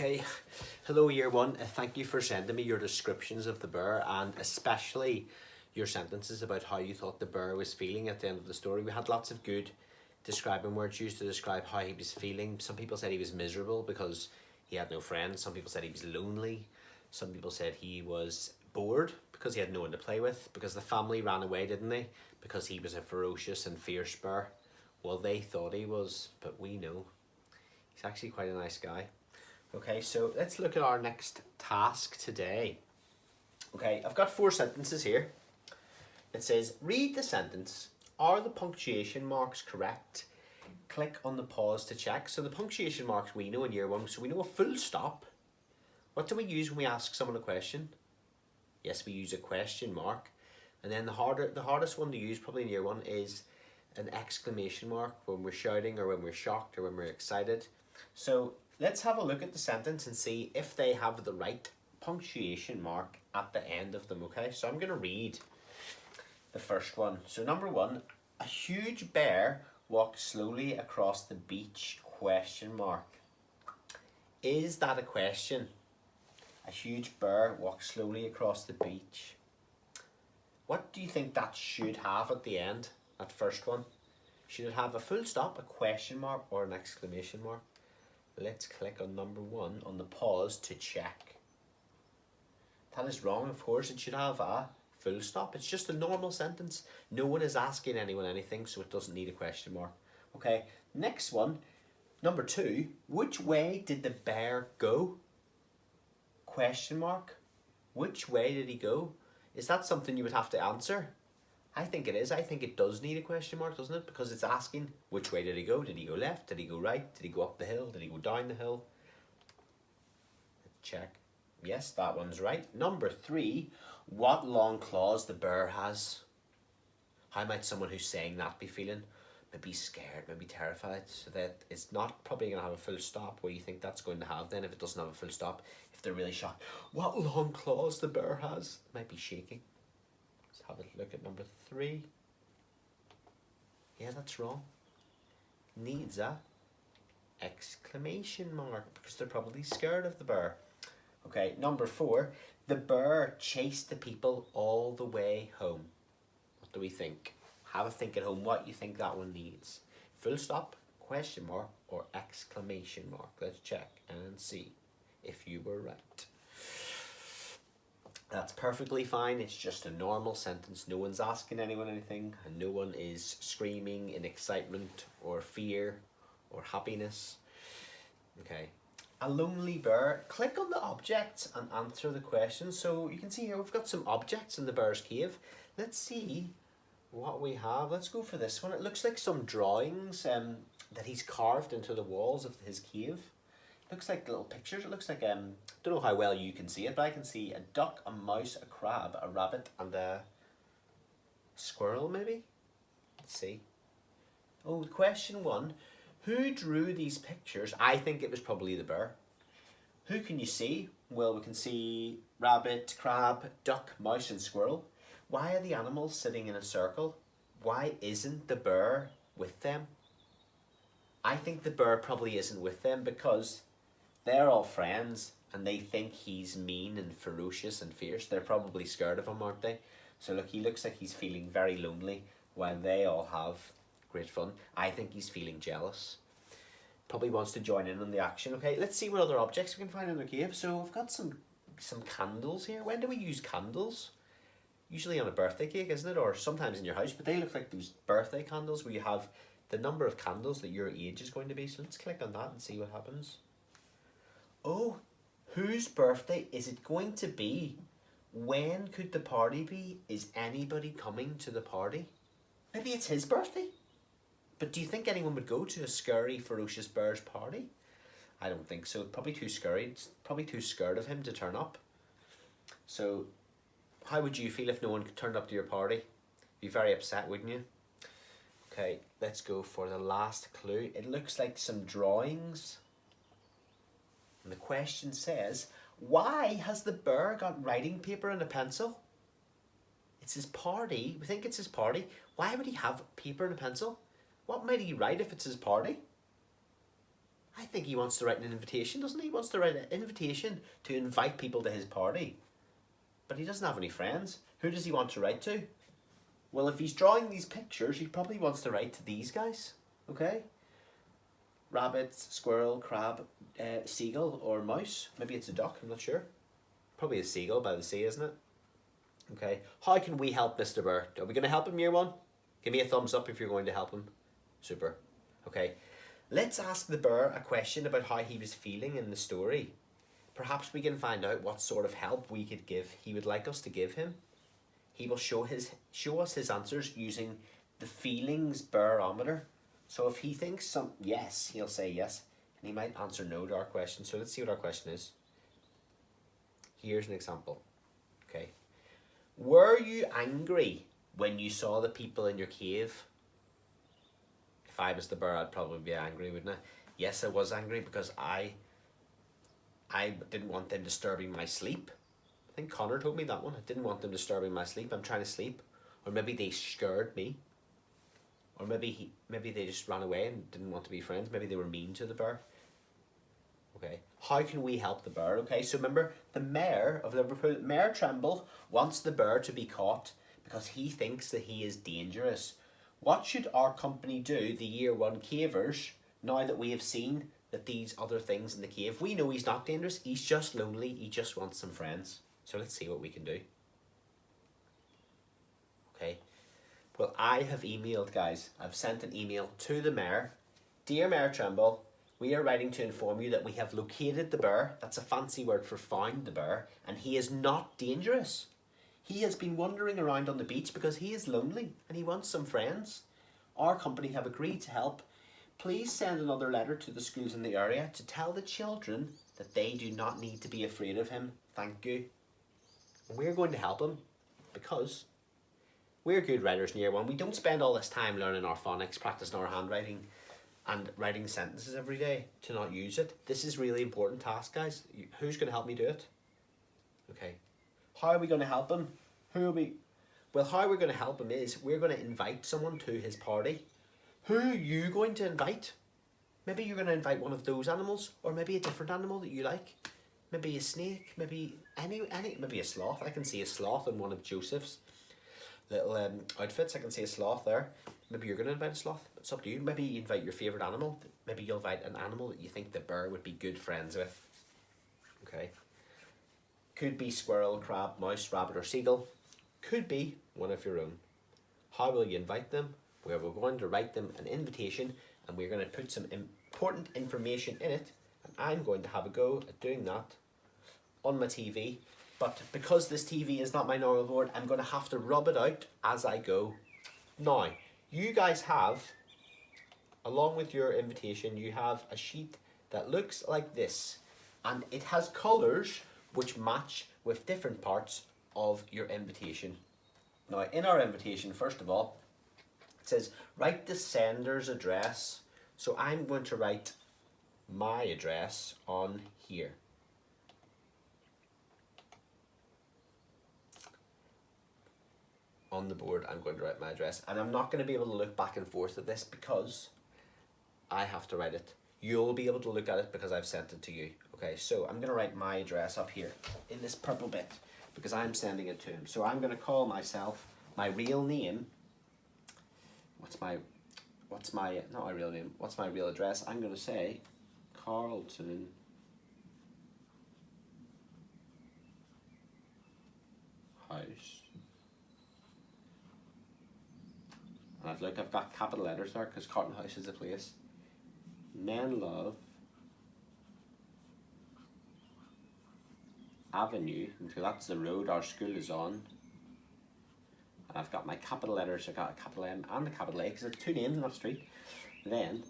Okay, hello year one. Thank you for sending me your descriptions of the bear and especially your sentences about how you thought the bear was feeling at the end of the story. We had lots of good describing words used to describe how he was feeling. Some people said he was miserable because he had no friends. Some people said he was lonely. Some people said he was bored because he had no one to play with, because the family ran away, didn't they? Because he was a ferocious and fierce bear. Well, they thought he was, but we know he's actually quite a nice guy. Okay, so let's look at our next task today. Okay, I've got 4 sentences here. It says, read the sentence. Are the punctuation marks correct? Click on the pause to check. So the punctuation marks we know in year 1. So we know a full stop. What do we use when we ask someone a question? Yes, we use a question mark. And then the hardest one to use probably in year 1 is an exclamation mark when we're shouting or when we're shocked or when we're excited. So let's have a look at the sentence and see if they have the right punctuation mark at the end of them, okay? So I'm going to read the first one. So number 1, a huge bear walked slowly across the beach, question mark. Is that a question? A huge bear walked slowly across the beach. What do you think that should have at the end, that first one? Should it have a full stop, a question mark, or an exclamation mark? Let's click on number 1 on the pause to check. That is wrong, of course. It should have a full stop. It's just a normal sentence. No one is asking anyone anything, so it doesn't need a question mark. Okay, next one, number 2. Which way did the bear go? Question mark. Which way did he go? Is that something you would have to answer? I think it is. I think it does need a question mark, doesn't it? Because it's asking, which way did he go? Did he go left? Did he go right? Did he go up the hill? Did he go down the hill? Check. Yes, that one's right. Number 3, what long claws the bear has? How might someone who's saying that be feeling? Maybe scared, maybe terrified. So that it's not probably going to have a full stop. What do you think that's going to have then if it doesn't have a full stop? If they're really shocked, what long claws the bear has? It might be shaking. Let's have a look at number 3. Yeah, that's wrong. Needs a exclamation mark because they're probably scared of the bear. Okay, number 4. The bear chased the people all the way home. What do we think? Have a think at home what you think that one needs. Full stop, question mark, or exclamation mark. Let's check and see if you were right. That's perfectly fine. It's just a normal sentence. No one's asking anyone anything, and no one is screaming in excitement or fear or happiness. Okay. A lonely bear. Click on the objects and answer the question. So you can see here we've got some objects in the bear's cave. Let's see what we have. Let's go for this one. It looks like some drawings that he's carved into the walls of his cave. Looks like little pictures. It looks like, don't know how well you can see it, but I can see a duck, a mouse, a crab, a rabbit, and a squirrel maybe? Let's see. Oh, question 1. Who drew these pictures? I think it was probably the bear. Who can you see? Well, we can see rabbit, crab, duck, mouse, and squirrel. Why are the animals sitting in a circle? Why isn't the bear with them? I think the bear probably isn't with them because they're all friends and they think he's mean and ferocious and fierce. They're probably scared of him, aren't they? So look, he looks like he's feeling very lonely while they all have great fun. I think he's feeling jealous. Probably wants to join in on the action. Okay, let's see what other objects we can find in the cave. So I've got some candles here. When do we use candles? Usually on a birthday cake, isn't it? Or sometimes in your house, but they look like those birthday candles where you have the number of candles that your age is going to be. So let's click on that and see what happens. Oh, whose birthday is it going to be? When could the party be? Is anybody coming to the party? Maybe it's his birthday? But do you think anyone would go to a scary, ferocious bear's party? I don't think so. Probably too scary. It's probably too scared of him to turn up. So how would you feel if no one turned up to your party? Be very upset, wouldn't you? Okay, let's go for the last clue. It looks like some drawings. And the question says, why has the bear got writing paper and a pencil? It's his party. We think it's his party. Why would he have paper and a pencil? What might he write if it's his party? I think he wants to write an invitation, doesn't he? He wants to write an invitation to invite people to his party. But he doesn't have any friends. Who does he want to write to? Well, if he's drawing these pictures, he probably wants to write to these guys. Okay? Rabbit, squirrel, crab, seagull, or mouse. Maybe it's a duck, I'm not sure. Probably a seagull by the sea, isn't it? Okay. How can we help Mr. Burr? Are we going to help him, year one? Give me a thumbs up if you're going to help him. Super. Okay. Let's ask the Burr a question about how he was feeling in the story. Perhaps we can find out what sort of help we could give. He would like us to give him. He will show us his answers using the feelings barometer. So if he thinks yes, he'll say yes, and he might answer no to our question. So let's see what our question is. Here's an example. Okay. Were you angry when you saw the people in your cave? If I was the Burr, I'd probably be angry, wouldn't I? Yes, I was angry because I didn't want them disturbing my sleep. I think Connor told me that one. I didn't want them disturbing my sleep. I'm trying to sleep. Or maybe they scared me. Or maybe they just ran away and didn't want to be friends. Maybe they were mean to the Burr. Okay. How can we help the Burr? Okay, so remember, the mayor of Liverpool, Mayor Tremble, wants the Burr to be caught because he thinks that he is dangerous. What should our company do, the year one cavers, now that we have seen that these other things in the cave? We know he's not dangerous. He's just lonely. He just wants some friends. So let's see what we can do. Okay. Well, I have emailed, guys. I've sent an email to the mayor. Dear Mayor Tremble, we are writing to inform you that we have located the Burr. That's a fancy word for found the Burr. And he is not dangerous. He has been wandering around on the beach because he is lonely and he wants some friends. Our company have agreed to help. Please send another letter to the schools in the area to tell the children that they do not need to be afraid of him. Thank you. And we're going to help him because we're good writers in year one. We don't spend all this time learning our phonics, practicing our handwriting and writing sentences every day to not use it. This is really important task, guys. Who's going to help me do it? Okay. How are we going to help him? Well, how we're going to help him is we're going to invite someone to his party. Who are you going to invite? Maybe you're going to invite one of those animals, or maybe a different animal that you like. Maybe a snake, maybe maybe a sloth. I can see a sloth in one of Joseph's little outfits. I can see a sloth there. Maybe you're going to invite a sloth. It's up to you. Maybe you invite your favourite animal. Maybe you'll invite an animal that you think the Burr would be good friends with. Okay. Could be squirrel, crab, mouse, rabbit or seagull. Could be one of your own. How will you invite them? Well, we're going to write them an invitation and we're going to put some important information in it. And I'm going to have a go at doing that on my TV. But because this TV is not my normal board, I'm going to have to rub it out as I go. Now, you guys have, along with your invitation, you have a sheet that looks like this. And it has colours which match with different parts of your invitation. Now, in our invitation, first of all, it says, write the sender's address. So I'm going to write my address on here. On the board, I'm going to write my address. And I'm not going to be able to look back and forth at this because I have to write it. You'll be able to look at it because I've sent it to you. Okay, so I'm going to write my address up here in this purple bit because I'm sending it to him. So I'm going to call myself my real name. What's my real address? I'm going to say Carlton House. And I've got capital letters there because Carlton House is a place. Menlove Avenue, so that's the road our school is on. And I've got my capital letters, I've got a capital M and a capital A because there's two names in that street. Then,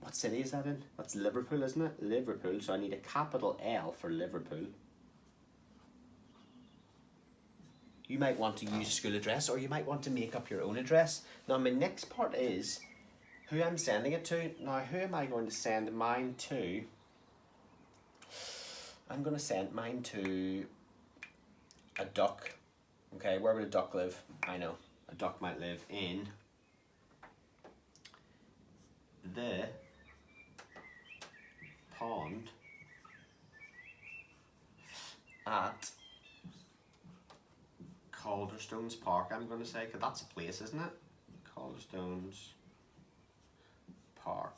what city is that in? That's Liverpool, isn't it? Liverpool, so I need a capital L for Liverpool. You might want to use school address or you might want to make up your own address. Now my next part is who I'm sending it to. Now who am I going to send mine to? I'm going to send mine to a duck. Okay, where would a duck live? I know, a duck might live in the pond at Calderstones Park, I'm going to say, because that's a place, isn't it? Calderstones Park.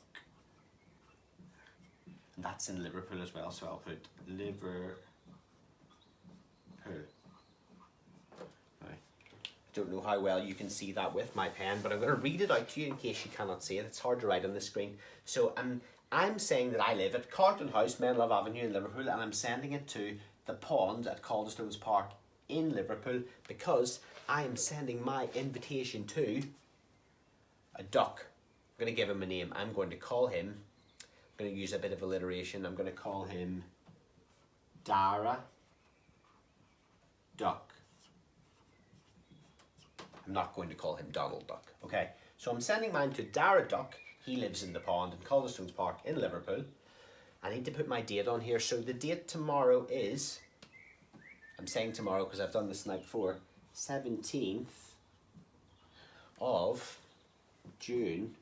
And that's in Liverpool as well, so I'll put Liverpool. Right. I don't know how well you can see that with my pen, but I'm going to read it out to you in case you cannot see it. It's hard to write on the screen. So I'm saying that I live at Carlton House, Menlove Avenue in Liverpool, and I'm sending it to the pond at Calderstones Park in Liverpool because I am sending my invitation to a duck. I'm going to give him a name. I'm going to call him, I'm going to use a bit of alliteration, I'm going to call him Dara Duck. I'm not going to call him Donald Duck. Okay, so I'm sending mine to Dara Duck. He lives in the pond in Calderstones Park in Liverpool. I need to put my date on here. So the date tomorrow is, I'm saying tomorrow because I've done this the night before, 17th of June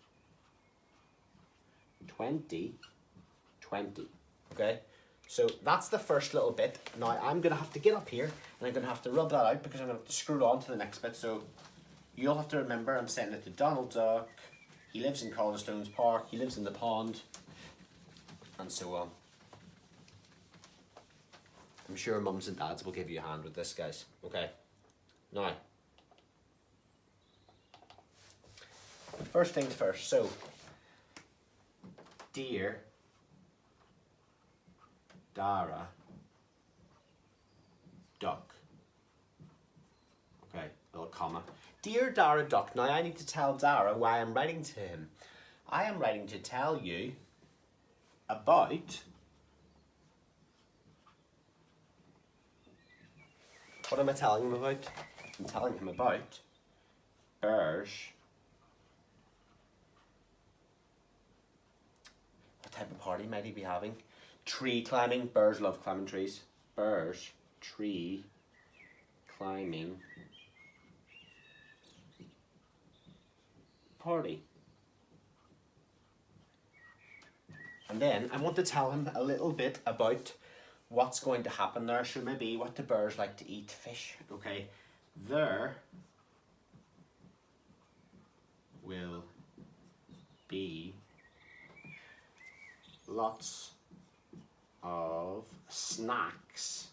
2020. Okay, so that's the first little bit. Now I'm going to have to get up here and I'm going to have to rub that out because I'm going to have to screw it on to the next bit. So you'll have to remember I'm sending it to Donald Duck. He lives in Calderstones Park. He lives in the pond. And so on. I'm sure mums and dads will give you a hand with this, guys. Okay. Now, first things first. So, dear Dara Duck. Okay, little comma. Dear Dara Duck. Now I need to tell Dara why I'm writing to him. I am writing to tell you about what am I telling him about? I'm telling him about birds. What type of party might he be having? Tree climbing. Birds love climbing trees. Birds, tree climbing party. And then I want to tell him a little bit about what's going to happen there. So maybe what the birds like to eat, fish. Okay, there will be lots of snacks.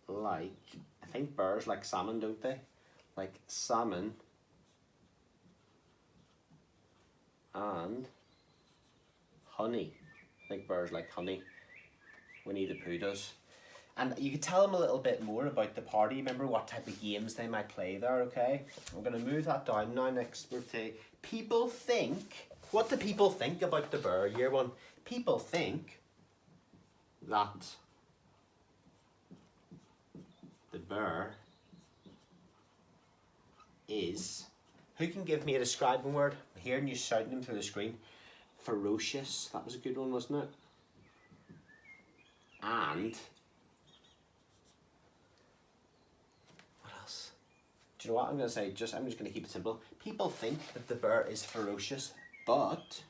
Like, I think birds like salmon, don't they? Like salmon and honey. I think birds like honey. Winnie the Pooh does. And you could tell them a little bit more about the party. Remember what type of games they might play there, okay? I'm going to move that down now. Next birthday. People think, what do people think about the bear? Year one. People think that the bear is, who can give me a describing word? I'm hearing you shouting them through the screen. Ferocious, that was a good one, wasn't it? And what else? Do you know what I'm going to say? I'm just going to keep it simple. People think that the bear is ferocious, but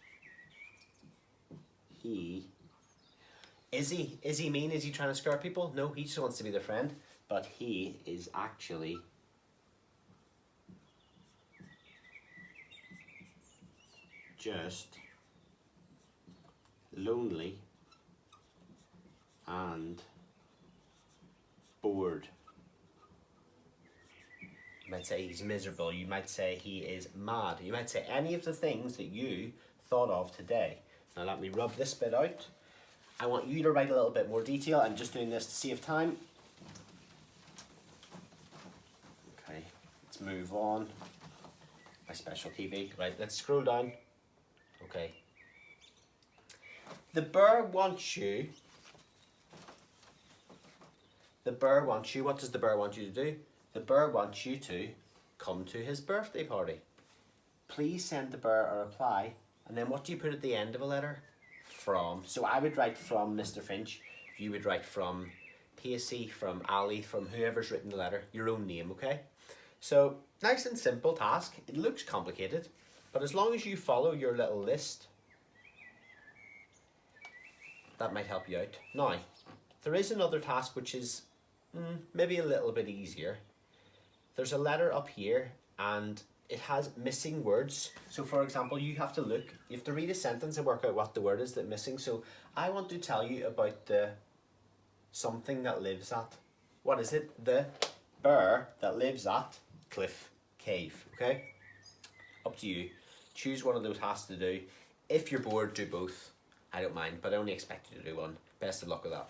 is he mean? Is he trying to scare people? No, he just wants to be their friend. But he is actually just lonely and bored. You might say he's miserable. You might say he is mad. You might say any of the things that you thought of today. Now let me rub this bit out. I want you to write a little bit more detail. I'm just doing this to save time. Okay, let's move on. My special TV. Right, let's scroll down. Okay. The bear wants you. The bear wants you. What does the bear want you to do? The bear wants you to come to his birthday party. Please send the bear a reply. And then what do you put at the end of a letter? From. So I would write from Mr. Finch. You would write from Pacey, from Ali, from whoever's written the letter. Your own name, okay? So, nice and simple task. It looks complicated, but as long as you follow your little list, that might help you out. Now, there is another task which is maybe a little bit easier. There's a letter up here and it has missing words. So for example, you have to read a sentence and work out what the word is that's missing. So I want to tell you about the something that lives at. What is it? The bear that lives at Cliff Cave, okay? Up to you. Choose one of those tasks to do. If you're bored, do both. I don't mind, but I only expect you to do one. Best of luck with that.